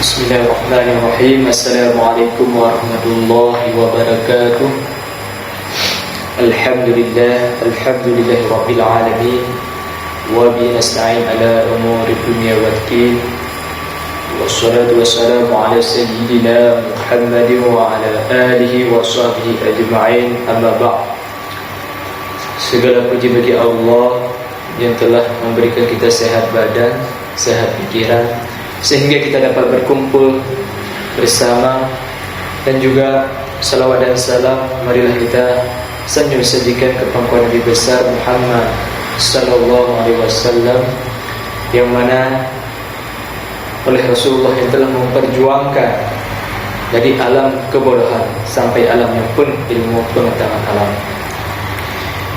Bismillahirrahmanirrahim. Assalamualaikum warahmatullahi wabarakatuh. Alhamdulillahi rabbil alamin. Wa bihi nasta'in ala umuri dunya waddin. Wassalatu wassalamu ala sayyidina Muhammadin wa ala alihi wa sahbihi ajma'in. Amma ba'd. Segala puji bagi Allah yang telah memberikan kita sehat badan, sehat pikiran, sehingga kita dapat berkumpul bersama. Dan juga salawat dan salam marilah kita sanjung sajikan ke pangkuan Nabi besar Muhammad sallallahu alaihi wasallam, yang mana oleh Rasulullah yang telah memperjuangkan dari alam kebodohan sampai alam yang pun ilmu pengetahuan alam.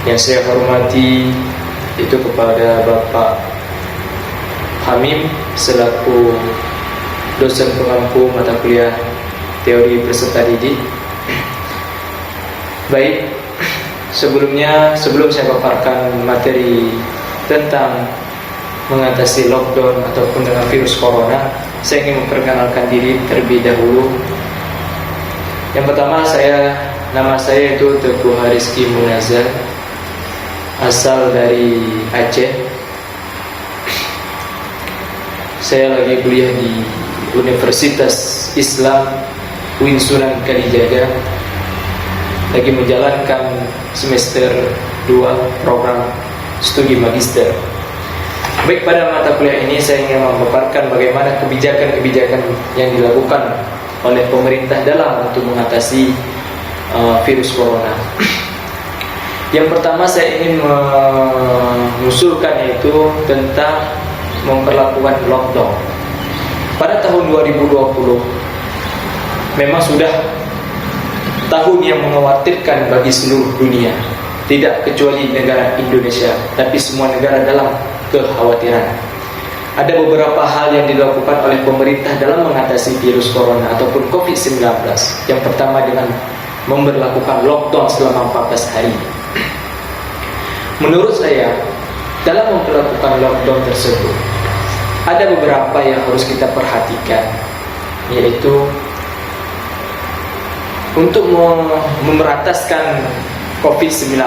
Yang saya hormati itu kepada Bapak Hamim selaku dosen pengampu mata kuliah teori peserta didik. Baik, sebelum saya paparkan materi tentang mengatasi lockdown ataupun dengan virus corona, saya ingin memperkenalkan diri terlebih dahulu. Yang pertama, nama saya itu Teguh Harizky Munazar, asal dari Aceh. Saya lagi kuliah di Universitas Islam UIN Sunan Kalijaga, lagi menjalankan semester 2 program studi magister. Baik, pada mata kuliah ini saya ingin memaparkan bagaimana kebijakan-kebijakan yang dilakukan oleh pemerintah dalam untuk mengatasi virus corona. Yang pertama saya ingin mengusulkan yaitu tentang memperlakukan lockdown. Pada tahun 2020 memang sudah tahun yang mengkhawatirkan bagi seluruh dunia, tidak kecuali negara Indonesia, tapi semua negara dalam kekhawatiran. Ada beberapa hal yang dilakukan oleh pemerintah dalam mengatasi virus corona ataupun COVID-19. Yang pertama dengan memberlakukan lockdown selama 14 hari. Menurut saya, dalam memperlakukan lockdown tersebut ada beberapa yang harus kita perhatikan, yaitu untuk memerataskan COVID-19.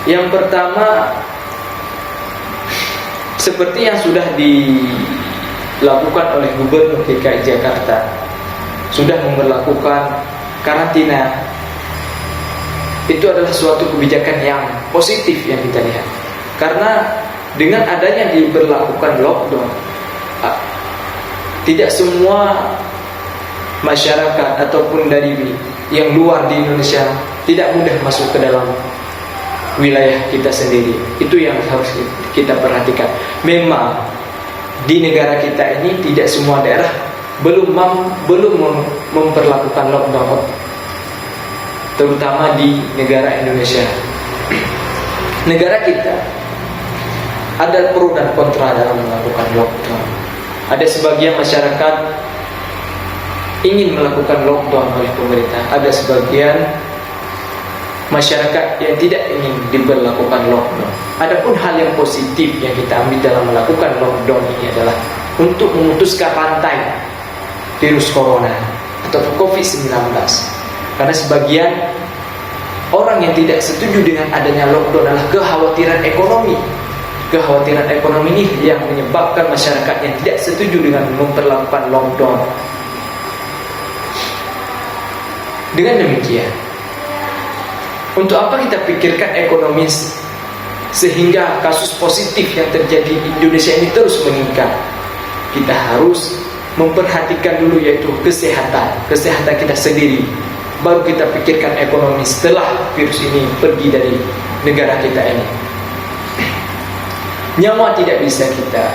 Yang pertama, seperti yang sudah dilakukan oleh Gubernur DKI Jakarta, sudah memberlakukan karantina. Itu adalah suatu kebijakan yang positif yang kita lihat. Karena dengan adanya diberlakukan lockdown, tidak semua masyarakat ataupun dari yang luar di Indonesia tidak mudah masuk ke dalam wilayah kita sendiri. Itu yang harus kita perhatikan. Memang di negara kita ini tidak semua daerah belum memperlakukan lockdown, terutama di negara Indonesia. Negara kita ada pro dan kontra dalam melakukan lockdown. Ada sebagian masyarakat ingin melakukan lockdown oleh pemerintah. Ada sebagian masyarakat yang tidak ingin diberlakukan lockdown. Adapun hal yang positif yang kita ambil dalam melakukan lockdown ini adalah untuk memutuskan rantai virus corona atau COVID-19. Karena sebagian orang yang tidak setuju dengan adanya lockdown adalah kekhawatiran ekonomi. Kekhawatiran ekonomi ini yang menyebabkan masyarakat yang tidak setuju dengan memperlakukan lockdown. Dengan demikian, untuk apa kita pikirkan ekonomi sehingga kasus positif yang terjadi di Indonesia ini terus meningkat. Kita harus memperhatikan dulu yaitu kesehatan kita sendiri, baru kita pikirkan ekonomi setelah virus ini pergi dari negara kita ini. Nyawa tidak bisa kita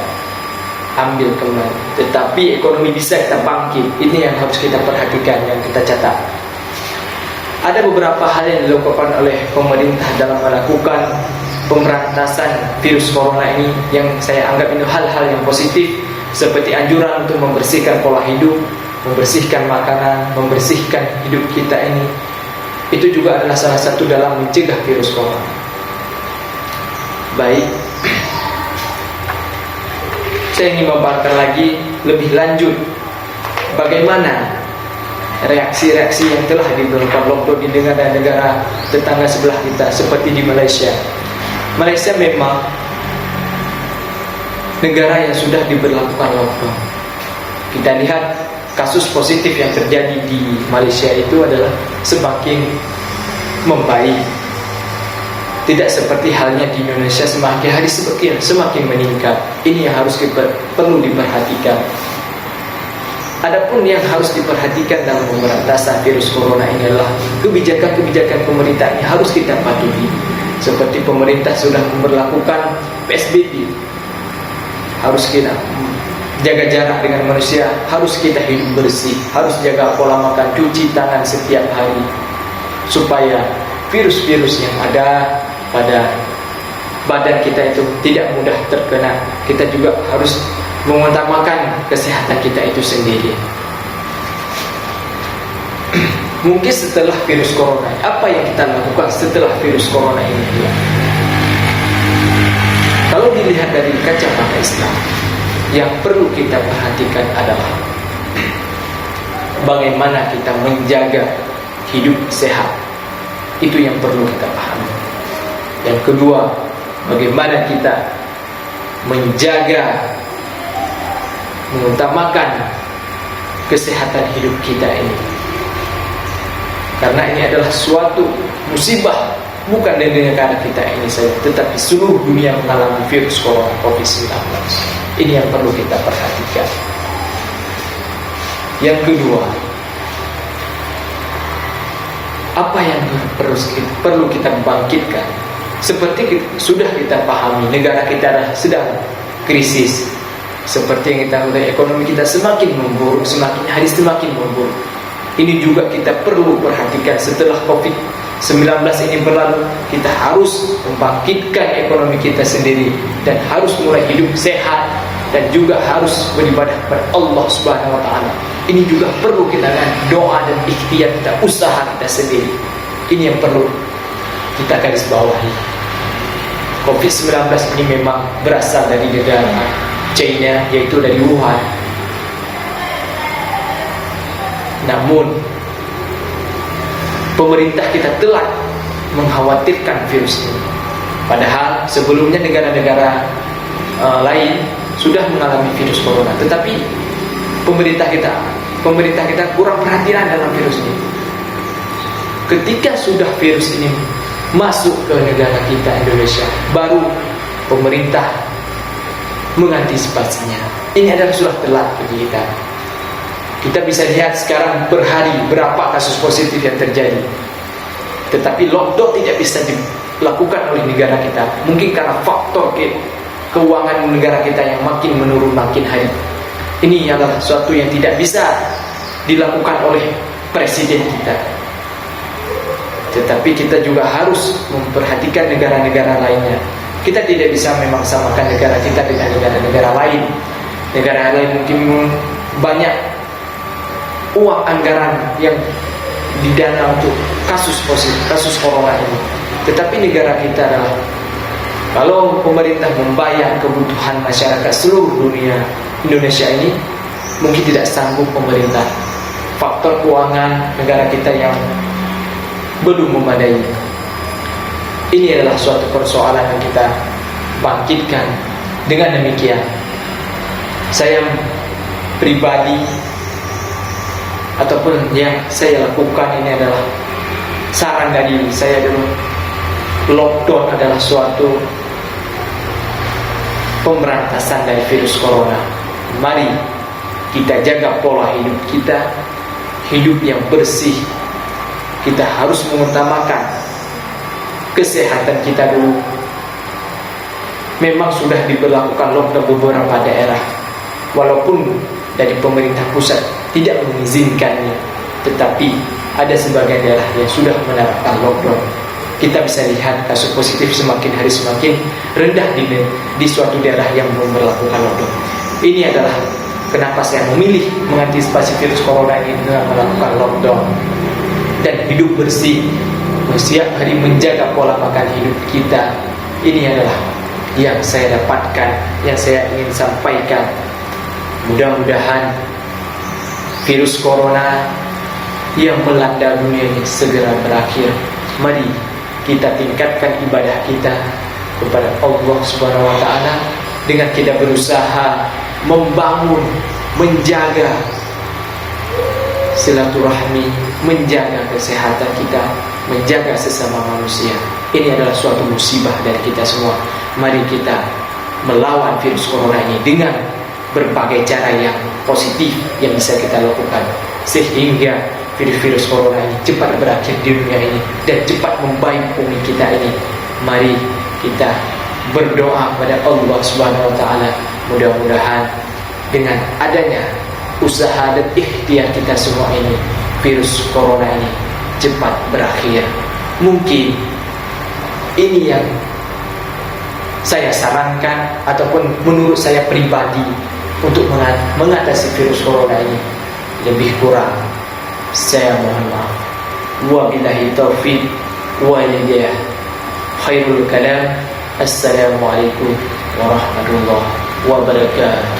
ambil kembali, tetapi ekonomi bisa kita bangkit. Ini yang harus kita perhatikan, yang kita catat. Ada beberapa hal yang dilakukan oleh pemerintah dalam melakukan pemberantasan virus corona ini yang saya anggap itu hal-hal yang positif, seperti anjuran untuk membersihkan pola hidup, membersihkan makanan, membersihkan hidup kita ini. Itu juga adalah salah satu dalam mencegah virus corona. Baik, saya ingin memaparkan lagi lebih lanjut bagaimana reaksi-reaksi yang telah dilakukan lockdown di negara-negara tetangga sebelah kita, seperti di Malaysia. Malaysia memang negara yang sudah diberlakukan lockdown. Kita lihat kasus positif yang terjadi di Malaysia itu adalah semakin membaik. Tidak seperti halnya di Indonesia, semakin hari semakin meningkat. Ini yang harus perlu diperhatikan. Adapun yang harus diperhatikan dalam pemberantasan virus corona ini adalah kebijakan-kebijakan pemerintah yang harus kita patuhi. Seperti pemerintah sudah memberlakukan PSBB, harus kita jaga jarak dengan manusia, harus kita hidup bersih, harus jaga pola makan, cuci tangan setiap hari, supaya virus-virus yang ada pada badan kita itu tidak mudah terkena. Kita juga harus mengutamakan kesehatan kita itu sendiri. Mungkin setelah virus corona, apa yang kita lakukan setelah virus corona ini hilang? Kalau dilihat dari kacamata Islam, yang perlu kita perhatikan adalah bagaimana kita menjaga hidup sehat. Itu yang perlu kita pahami. Yang kedua, bagaimana kita menjaga, mengutamakan kesehatan hidup kita ini. Karena ini adalah suatu musibah, bukan dari negara kita ini saja, tetapi seluruh dunia mengalami virus corona COVID-19. Ini yang perlu kita perhatikan. Yang kedua, apa yang perlu kita bangkitkan? Seperti sudah kita pahami, negara kita sedang krisis. Seperti yang kita lihat, ekonomi kita semakin memburuk, semakin hari semakin memburuk. Ini juga kita perlu perhatikan. Setelah COVID-19 ini berlalu, kita harus membangkitkan ekonomi kita sendiri dan harus mulai hidup sehat dan juga harus beribadah kepada Allah Subhanahu wa taala. Ini juga perlu kita dengan doa dan ikhtiar kita, usaha kita sendiri. Ini yang perlu kita garis bawahi. COVID-19 ini memang berasal dari negara China, yaitu dari Wuhan. Namun pemerintah kita telah mengkhawatirkan virus ini. Padahal sebelumnya negara-negara lain sudah mengalami virus corona, tetapi pemerintah kita kurang perhatian dalam virus ini. Ketika sudah virus ini masuk ke negara kita Indonesia, baru pemerintah mengantisipasinya. Ini adalah sudah telat bagi kita. Kita bisa lihat sekarang per hari berapa kasus positif yang terjadi. Tetapi lockdown tidak bisa dilakukan oleh negara kita. Mungkin karena faktor keuangan negara kita yang makin menurun makin hari. Ini adalah sesuatu yang tidak bisa dilakukan oleh presiden kita. Tetapi kita juga harus memperhatikan negara-negara lainnya. Kita tidak bisa memaksamakan negara kita dengan negara-negara lain. Negara lain mungkin banyak uang anggaran yang didana untuk kasus corona ini. Tetapi negara kita adalah, kalau pemerintah membayar kebutuhan masyarakat seluruh dunia, Indonesia ini mungkin tidak sanggup pemerintah. Faktor keuangan negara kita yang belum memadai. Ini adalah suatu persoalan yang kita bangkitkan. Dengan demikian, saya pribadi ataupun yang saya lakukan ini adalah saran dari saya dulu. Lockdown adalah suatu pemberantasan dari virus corona. Mari kita jaga pola hidup kita, hidup yang bersih. Kita harus mengutamakan kesehatan kita dulu. Memang sudah diberlakukan lockdown beberapa daerah, walaupun dari pemerintah pusat tidak mengizinkannya, tetapi ada sebagian daerah yang sudah menerapkan lockdown. Kita bisa lihat kasus positif semakin hari semakin rendah di suatu daerah yang belum melakukan lockdown. Ini adalah kenapa saya memilih mengantisipasi virus corona ini dengan melakukan lockdown dan hidup bersih, setiap hari menjaga pola makan hidup kita. Ini adalah yang saya dapatkan, yang saya ingin sampaikan. Mudah-mudahan virus corona yang melanda dunia ini segera berakhir. Mari kita tingkatkan ibadah kita kepada Allah Subhanahu wa Ta'ala dengan kita berusaha membangun, menjaga silaturahmi, menjaga kesehatan kita, menjaga sesama manusia. Ini adalah suatu musibah dari kita semua. Mari kita melawan virus corona ini dengan berbagai cara yang positif yang bisa kita lakukan, sehingga virus-virus corona ini cepat berakhir di dunia ini dan cepat membaik bumi kita ini. Mari kita berdoa kepada Allah Subhanahu wa Ta'ala, mudah-mudahan dengan adanya usaha dan ikhtiar kita semua ini, virus corona ini cepat berakhir. Mungkin ini yang saya sarankan ataupun menurut saya pribadi untuk mengatasi virus corona ini. Lebih kurang saya mohon maaf. Wabillahi taufiq wal hidayah. Khairul kalam. Assalamualaikum warahmatullahi wabarakatuh.